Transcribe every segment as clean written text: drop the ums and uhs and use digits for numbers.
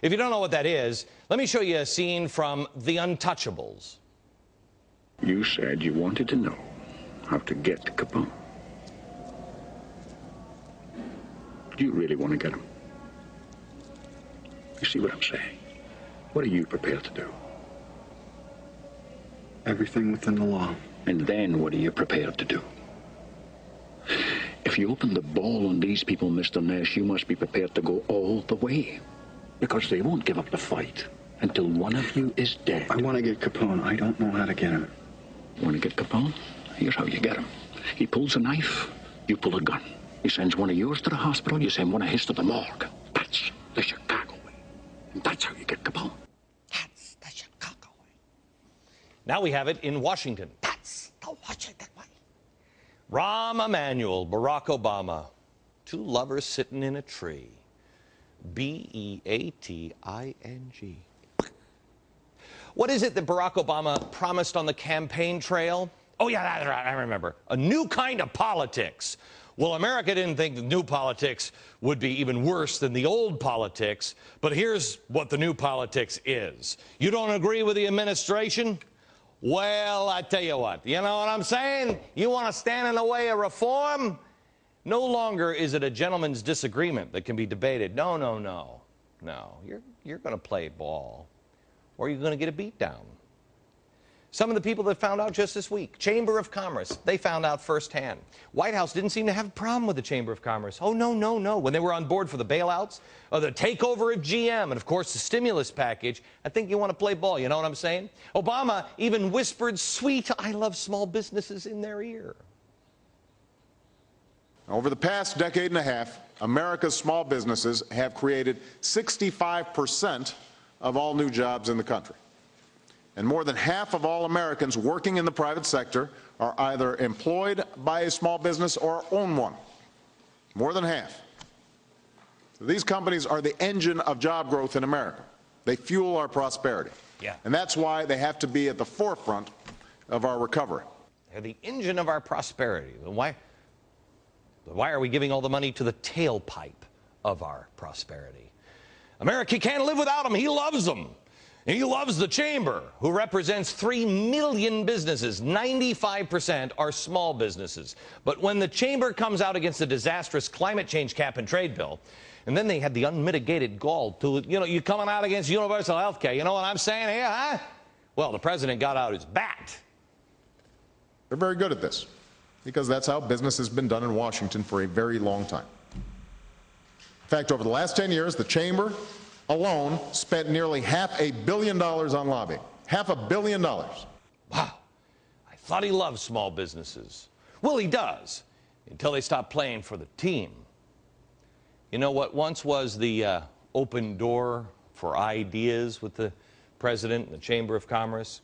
If you don't know what that is, let me show you a scene from The Untouchables. You said you wanted to know how to get Capone. Do you really want to get him? You see what I'm saying? What are you prepared to do? Everything within the law. And then what are you prepared to do? If you open the ball on these people, Mr. Nash, you must be prepared to go all the way. Because they won't give up the fight until one of you is dead. I want to get Capone. I don't know how to get him. Want to get Capone? Here's how you get him. He pulls a knife, you pull a gun. He sends one of yours to the hospital, you send one of his to the morgue. That's the Chicago way. And that's how you get Capone. That's the Chicago way. Now we have it in Washington. That's the Washington way. Rahm Emanuel, Barack Obama, two lovers sitting in a tree. Beating. What is it that Barack Obama promised on the campaign trail? Oh, yeah, that's right, I remember. A new kind of politics. Well, America didn't think the new politics would be even worse than the old politics, but here's what the new politics is. You don't agree with the administration? Well, I tell you what, you know what I'm saying? You want to stand in the way of reform? No longer is it a gentleman's disagreement that can be debated. No. You're going to play ball, or you're going to get a beat down. Some of the people that found out just this week, Chamber of Commerce, they found out firsthand. White House didn't seem to have a problem with the Chamber of Commerce. Oh, no. When they were on board for the bailouts, or the takeover of GM, and of course the stimulus package, I think you want to play ball, you know what I'm saying? Obama even whispered sweet, I love small businesses in their ear. Over the past decade and a half, America's small businesses have created 65% of all new jobs in the country. And more than half of all Americans working in the private sector are either employed by a small business or own one. More than half. So these companies are the engine of job growth in America. They fuel our prosperity. Yeah. And that's why they have to be at the forefront of our recovery. They're the engine of our prosperity. Why are we giving all the money to the tailpipe of our prosperity? America can't live without them. He loves them. He loves the Chamber, who represents 3 million businesses. 95% are small businesses. But when the Chamber comes out against the disastrous climate change cap and trade bill, and then they had the unmitigated gall to, you coming out against universal health care. You know what I'm saying here, huh? Well, the president got out his bat. They're very good at this, because that's how business has been done in Washington for a very long time. In fact, over the last 10 years, the Chamber alone spent nearly $500 million on lobbying. $500 million. Wow. I thought he loved small businesses. Well, he does, until they stop playing for the team. You know what once was the open door for ideas with the president and the Chamber of Commerce?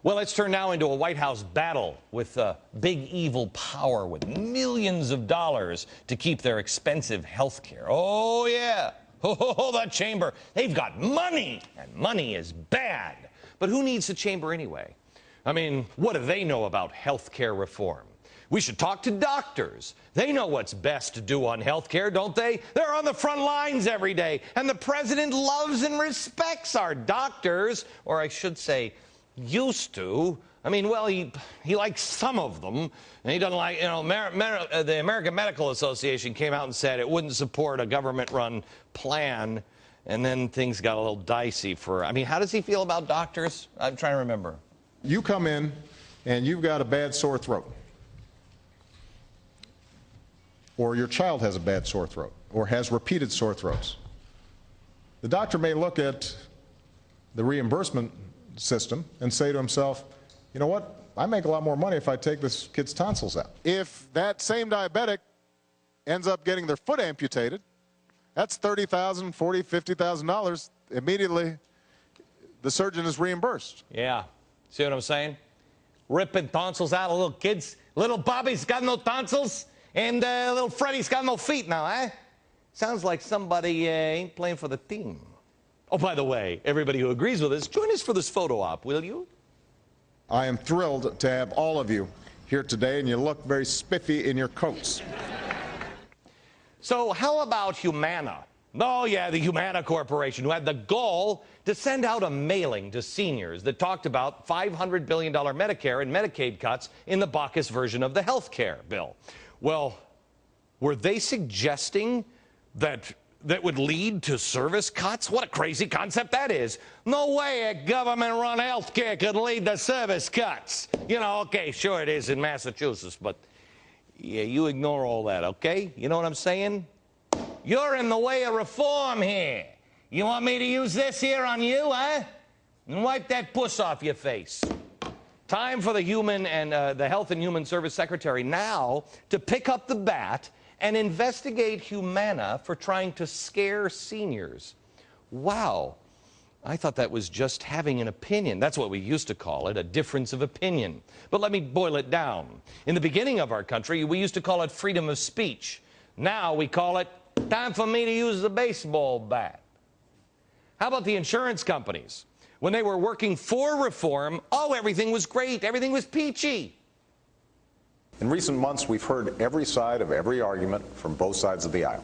Well, it's turned now into a White House battle with big evil power with millions of dollars to keep their expensive health care. Oh, yeah. Oh, that Chamber, they've got money, and money is bad. But who needs the Chamber anyway? I mean, what do they know about health care reform? We should talk to doctors. They know what's best to do on health care, don't they? They're on the front lines every day, and the president loves and respects our doctors, or I should say, used to. I mean, well, he likes some of them, and he doesn't like, the American Medical Association came out and said it wouldn't support a government-run plan, and then things got a little dicey for, I mean, how does he feel about doctors? I'm trying to remember. You come in, and you've got a bad sore throat, or your child has a bad sore throat, or has repeated sore throats. The doctor may look at the reimbursement system and say to himself, you know what, I make a lot more money if I take this kid's tonsils out. If that same diabetic ends up getting their foot amputated, that's $30,000, $40,000, $50,000. Immediately, the surgeon is reimbursed. Yeah. See what I'm saying? Ripping tonsils out of little kids. Little Bobby's got no tonsils, and little Freddie's got no feet now, eh? Sounds like somebody ain't playing for the team. Oh, by the way, everybody who agrees with us, join us for this photo op, will you? I am thrilled to have all of you here today, and you look very spiffy in your coats. So how about Humana Oh, yeah, the Humana Corporation, who had the goal to send out a mailing to seniors that talked about $500 billion Medicare and Medicaid cuts in the Baucus version of the health care bill. Well, were they suggesting that would lead to service cuts? What a crazy concept that is. No way a government-run health care could lead to service cuts. You know, okay, sure it is in Massachusetts, but yeah, you ignore all that, okay? You know what I'm saying? You're in the way of reform here. You want me to use this here on you, huh? And wipe that puss off your face. Time for the the Health and Human Service Secretary now to pick up the bat and investigate Humana for trying to scare seniors. Wow. I thought that was just having an opinion. That's what we used to call it, a difference of opinion. But let me boil it down. In the beginning of our country, we used to call it freedom of speech. Now we call it time for me to use the baseball bat. How about the insurance companies? When they were working for reform, oh, everything was great, everything was peachy. In recent months, we've heard every side of every argument from both sides of the aisle,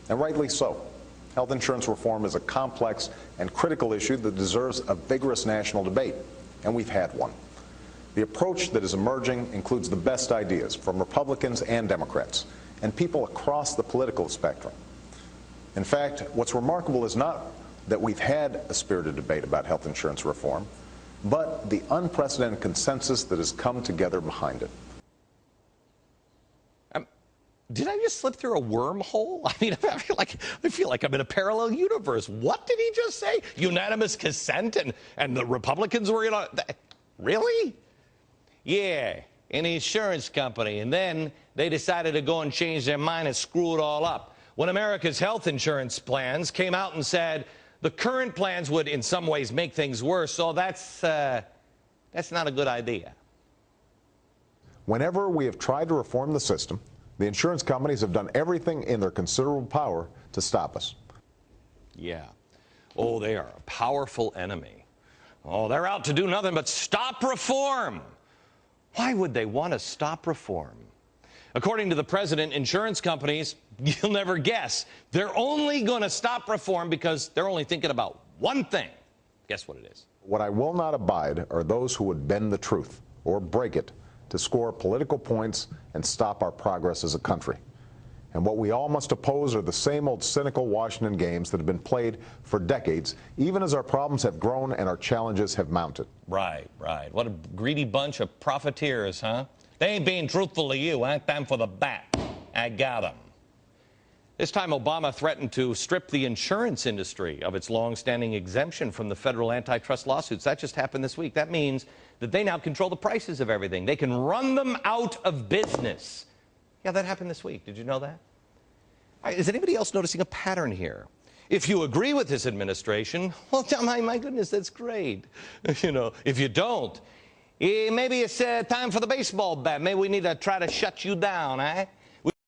and rightly so. Health insurance reform is a complex and critical issue that deserves a vigorous national debate, and we've had one. The approach that is emerging includes the best ideas from Republicans and Democrats, and people across the political spectrum. In fact, what's remarkable is not that we've had a spirited debate about health insurance reform, but the unprecedented consensus that has come together behind it. Did I just slip through a wormhole? I mean, I feel like I'm in a parallel universe. What did he just say? Unanimous consent and the Republicans were in on it? Really? Yeah, an insurance company. And then they decided to go and change their mind and screw it all up. When America's health insurance plans came out and said the current plans would in some ways make things worse, so that's not a good idea. Whenever we have tried to reform the system, the insurance companies have done everything in their considerable power to stop us. Yeah. Oh, they are a powerful enemy. Oh, they're out to do nothing but stop reform. Why would they want to stop reform? According to the president, insurance companies, you'll never guess, they're only going to stop reform because they're only thinking about one thing. Guess what it is? What I will not abide are those who would bend the truth or break it to score political points and stop our progress as a country. And what we all must oppose are the same old cynical Washington games that have been played for decades, even as our problems have grown and our challenges have mounted. Right. What a greedy bunch of profiteers, huh? They ain't being truthful to you, huh? Time for the bat. I got them. This time, Obama threatened to strip the insurance industry of its long-standing exemption from the federal antitrust lawsuits. That just happened this week. That means that they now control the prices of everything. They can run them out of business. Yeah, that happened this week. Did you know that? Is anybody else noticing a pattern here? If you agree with this administration, well, my goodness, that's great. You know, if you don't, maybe it's time for the baseball bat. Maybe we need to try to shut you down, eh?